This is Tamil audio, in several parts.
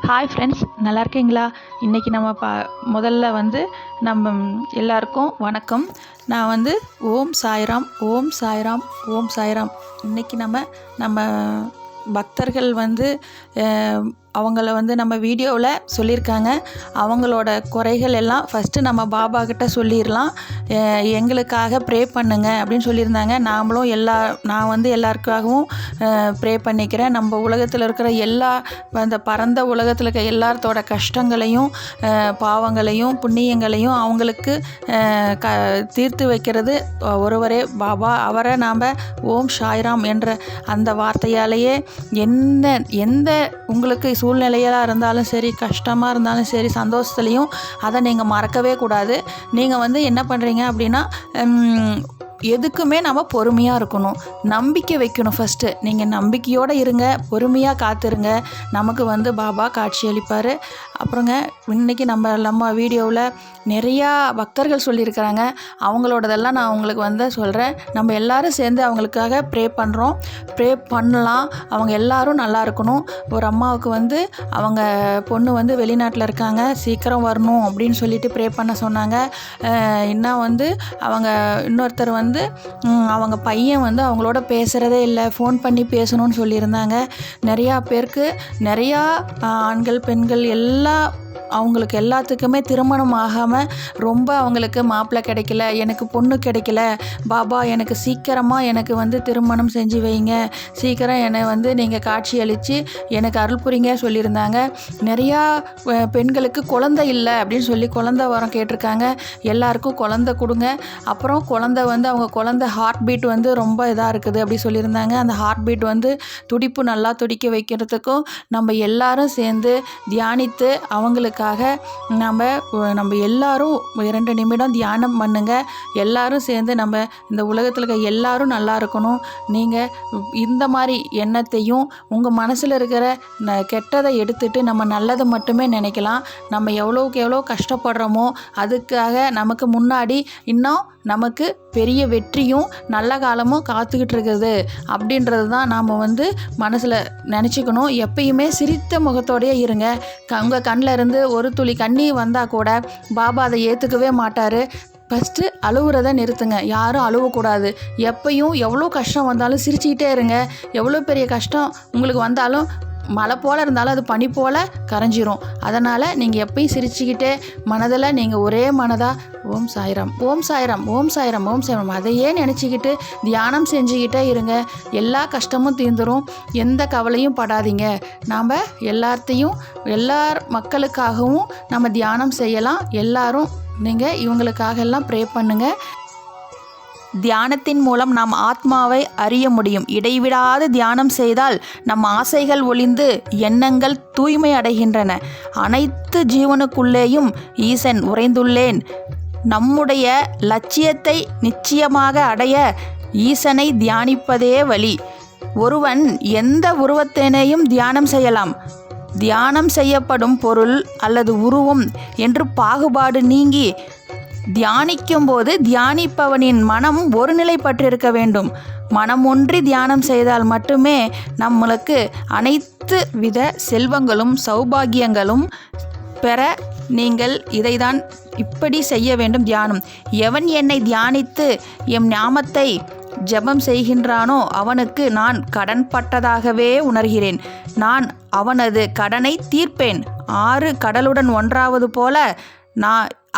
ஹாய் ஃப்ரெண்ட்ஸ், நல்லா இருக்கீங்களா? இன்றைக்கி நம்ம முதல்ல நம்ம எல்லாருக்கும் வணக்கம். நான் ஓம் சாய்ராம், ஓம் சாய்ராம், ஓம் சாய்ராம். இன்றைக்கி நம்ம பக்தர்கள் அவங்கள நம்ம வீடியோவில் சொல்லியிருக்காங்க. அவங்களோட குறைகள் எல்லாம் ஃபஸ்ட்டு நம்ம பாபா கிட்ட சொல்லிடலாம். எங்களுக்காக ப்ரே பண்ணுங்க அப்படின்னு சொல்லியிருந்தாங்க. நான் எல்லாருக்காகவும் ப்ரே பண்ணிக்கிறேன். நம்ம உலகத்தில் இருக்கிற அந்த பரந்த உலகத்தில் இருக்க எல்லாத்தோட கஷ்டங்களையும் பாவங்களையும் புண்ணியங்களையும் அவங்களுக்கு தீர்த்து வைக்கிறது ஒருவரே பாபா. அவரை நாம் ஓம் சாய்ராம் என்ற அந்த வார்த்தையாலேயே எந்த உங்களுக்கு சூழ்நிலையாக இருந்தாலும் சரி, கஷ்டமாக இருந்தாலும் சரி, சந்தோஷத்துலேயும் அதை நீங்கள் மறக்கவே கூடாது. நீங்கள் என்ன பண்ணுறீங்க அப்படின்னா, எதுக்குமே நம்ம பொறுமையாக இருக்கணும், நம்பிக்கை வைக்கணும். ஃபஸ்ட்டு நீங்கள் நம்பிக்கையோடு இருங்க, பொறுமையாக காத்துருங்க. நமக்கு பாபா காட்சி அளிப்பார். அப்புறங்க இன்றைக்கி நம்ம வீடியோவில் நிறையா பக்தர்கள் சொல்லியிருக்கிறாங்க. அவங்களோடதெல்லாம் நான் உங்களுக்கு சொல்கிறேன். நம்ம எல்லோரும் சேர்ந்து அவங்களுக்காக ப்ரே பண்ணுறோம். ப்ரே பண்ணலாம். அவங்க எல்லோரும் நல்லா இருக்கணும். ஒரு அம்மாவுக்கு அவங்க பொண்ணு வெளிநாட்டில் இருக்காங்க, சீக்கிரம் வரணும் அப்படின்னு சொல்லிட்டு ப்ரே பண்ண சொன்னாங்க. இன்னும் அவங்க இன்னொருத்தர் அவங்க பையன் அவங்களோட பேசுகிறதே இல்லை, ஃபோன் பண்ணி பேசணும்னு சொல்லியிருந்தாங்க. நிறையா பேருக்கு, நிறையா ஆண்கள் பெண்கள் அவங்களுக்கு எல்லாத்துக்குமே திருமணம் ஆகாமல் ரொம்ப அவங்களுக்கு மாப்பிள்ளை கிடைக்கல, எனக்கு பொண்ணு கிடைக்கல, பாபா எனக்கு சீக்கிரமாக எனக்கு திருமணம் செஞ்சு வைங்க, சீக்கிரம் என்னை நீங்கள் காட்சி அளித்து எனக்கு அருள் புரிங்க சொல்லியிருந்தாங்க. நிறையா பெண்களுக்கு குழந்தை இல்லை அப்படின்னு சொல்லி குழந்தை வரம் கேட்டிருக்காங்க. எல்லாருக்கும் குழந்தை கொடுங்க. அப்புறம் குழந்தை அவங்க குழந்தை ஹார்ட் பீட் ரொம்ப இதாக இருக்குது அப்படி சொல்லியிருந்தாங்க. அந்த ஹார்ட் பீட் துடிப்பு நல்லா துடிக்க வைக்கிறதுக்கும் நம்ம எல்லாரும் சேர்ந்து தியானித்து அவங்களுக்காக நம்ம எல்லாரும் 2 நிமிடம் தியானம் பண்ணுங்க. எல்லாரும் சேர்ந்து நம்ம இந்த உலகத்தில் இருக்க எல்லாரும் நல்லா இருக்கணும். நீங்கள் இந்த மாதிரி எண்ணத்தையும் உங்கள் மனசில் இருக்கிற கெட்டதை எடுத்துட்டு நம்ம நல்லதை மட்டுமே நினைக்கலாம். நம்ம எவ்வளோக்கு எவ்வளோ கஷ்டப்படுறோமோ அதுக்காக நமக்கு முன்னாடி இன்னும் நமக்கு பெரிய வெற்றியும் நல்ல காலமும் காத்துக்கிட்டு இருக்குது அப்படின்றது தான் நாம் மனசில் நினச்சிக்கணும். எப்பயுமே சிரித்த முகத்தோடையே இருங்க. உங்கள் கண்ணில் இருந்து ஒரு துளி கண்ணீர் வந்தால் கூட பாபா அதை ஏற்றுக்கவே மாட்டார். ஃபஸ்ட்டு அழுவுறதை நிறுத்துங்க. யாரும் அழுவக்கூடாது. எப்பயும் எவ்வளோ கஷ்டம் வந்தாலும் சிரிச்சுக்கிட்டே இருங்க. எவ்வளோ பெரிய கஷ்டம் உங்களுக்கு வந்தாலும் மழை போல் இருந்தாலும் அது பனி போல் கரைஞ்சிரும். அதனால் நீங்கள் எப்பயும் சிரிச்சுக்கிட்டே மனதில் நீங்கள் ஒரே மனதாக ஓம் சாய்ராம், ஓம் சாய்ராம், ஓம் சாய்ராம், ஓம் சாய்ராம் அதையே நினச்சிக்கிட்டு தியானம் செஞ்சுக்கிட்டே இருங்க. எல்லா கஷ்டமும் தீர்ந்துடும். எந்த கவலையும் படாதீங்க. நாம் எல்லார் மக்களுக்காகவும் நம்ம தியானம் செய்யலாம். எல்லாரும் நீங்கள் இவங்களுக்காக எல்லாம் ப்ரே பண்ணுங்கள். தியானத்தின் மூலம் நாம் ஆத்மாவை அறிய முடியும். இடைவிடாது தியானம் செய்தால் நம் ஆசைகள் ஒளிந்து எண்ணங்கள் தூய்மை அடைகின்றன. அனைத்து ஜீவனுக்குள்ளேயும் ஈசன் உறைந்துள்ளேன். நம்முடைய லட்சியத்தை நிச்சயமாக அடைய ஈசனை தியானிப்பதே வழி. ஒருவன் எந்த உருவத்தினையும் தியானம் செய்யலாம். தியானம் செய்யப்படும் பொருள் அல்லது உருவம் என்று பாகுபாடு நீங்கி தியானிக்கும் போது தியானிப்பவனின் மனம் ஒரு நிலைப்பட்டிருக்க வேண்டும். மனம் ஒன்றி தியானம் செய்தால் மட்டுமே நம்மளுக்கு அனைத்து வித செல்வங்களும் சௌபாகியங்களும் பெற நீங்கள் இதைதான் இப்படி செய்ய வேண்டும். தியானம். எவன் என்னை தியானித்து எம் நாமத்தை ஜெபம் செய்கின்றானோ அவனுக்கு நான் கடன்பட்டதாகவே உணர்கிறேன். நான் அவனது கடனை தீர்ப்பேன். 6 கடலுடன் ஒன்றாவது போல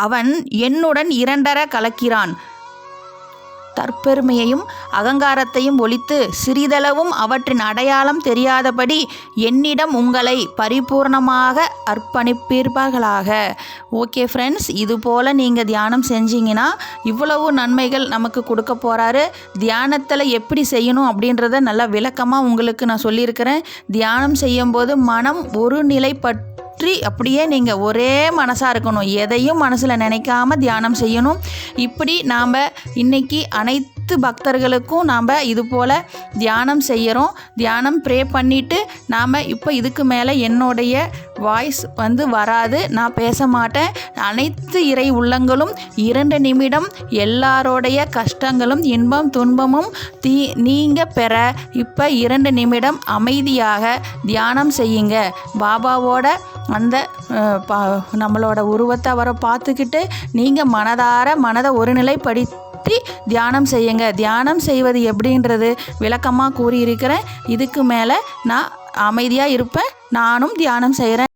அவன் என்னுடன் 2 கலக்கிறான். தற்பெருமையையும் அகங்காரத்தையும் ஒழித்து சிறிதளவும் அவற்றின் அடையாளம் தெரியாதபடி என்னிடம் உங்களை பரிபூர்ணமாக அர்ப்பணிப்பீர்களாக. ஓகே ஃப்ரெண்ட்ஸ், இது போல் நீங்கள் தியானம் செஞ்சீங்கன்னா இவ்வளவு நன்மைகள் நமக்கு கொடுக்க போகிறாரு. தியானத்தில் எப்படி செய்யணும் அப்படின்றத நல்லா விளக்கமாக உங்களுக்கு நான் சொல்லியிருக்கிறேன். தியானம் செய்யும்போது மனம் ஒரு நிலைப்பட்டு அப்படியே நீங்கள் ஒரே மனசாக இருக்கணும். எதையும் மனசில் நினைக்காம தியானம் செய்யணும். இப்படி நாம் இன்றைக்கி அனைத்து பக்தர்களுக்கும் நாம் இது போல் தியானம் செய்கிறோம். தியானம் ப்ரே பண்ணிவிட்டு நாம் இப்போ இதுக்கு மேலே என்னுடைய வாய்ஸ் வராது, நான் பேச மாட்டேன். அனைத்து இறை உள்ளங்களும் 2 நிமிடம் எல்லாரோடைய கஷ்டங்களும் இன்பம் துன்பமும் நீங்க பெற இப்போ 2 நிமிடம் அமைதியாக தியானம் செய்யுங்க. பாபாவோட அந்த நம்மளோட உருவத்தை அவரை பார்த்துக்கிட்டு நீங்கள் மனதை ஒருநிலைப்படுத்தி தியானம் செய்யுங்க. தியானம் செய்வது எப்படின்றது விளக்கமாக கூறியிருக்கிறேன். இதுக்கு மேலே நான் அமைதியாக இருப்பேன். நானும் தியானம் செய்கிறேன்.